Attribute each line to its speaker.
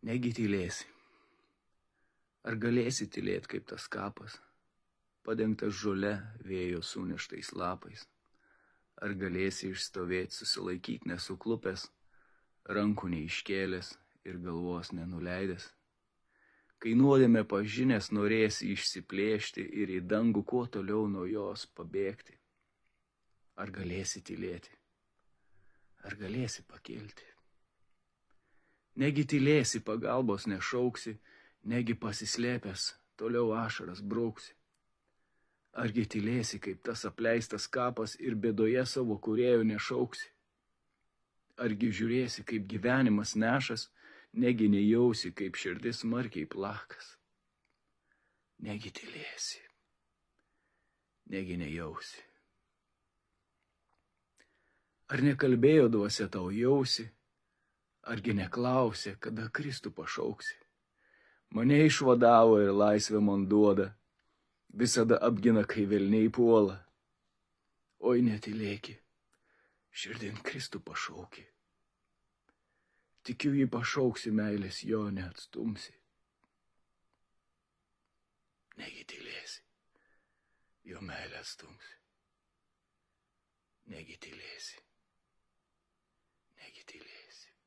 Speaker 1: Negi tylėsi. Ar galėsi tylėti kaip tas kapas, padengtas žole vėjo suneštais lapais? Ar galėsi išstovėti, susilaikyti nesuklupęs, rankų neiškėlęs ir galvos nenuleidęs? Kai nuodėmę pažinęs norėsi išsiplėšti ir į dangų kuo toliau nuo jos pabėgti? Ar galėsi tylėti? Ar galėsi pakilti? Negi tylėsi, pagalbos nešauksi, negi pasislėpęs toliau ašaras brauksi? Argi tylėsi, kaip tas apleistas kapas ir bėdoje savo kūrėjo nešauksi? Argi žiūrėsi, kaip gyvenimas nešas, negi nejausi, kaip širdis smarkiai plakas? Negi tylėsi, negi nejausi. Ar nekalbėjo dvasia tau jausi, argi neklausė, kada Kristų pašauksi? Mane išvadavo ir laisvę man duoda, visada apgina, kai velniai puola. Oi netylėki, širdin Kristų pašauki. Tikiu jį pašauksi, meilės jo neatstumsi. Negi tylėsi, jo meilę atstumsi. Negi tylėsi, negi tylėsi.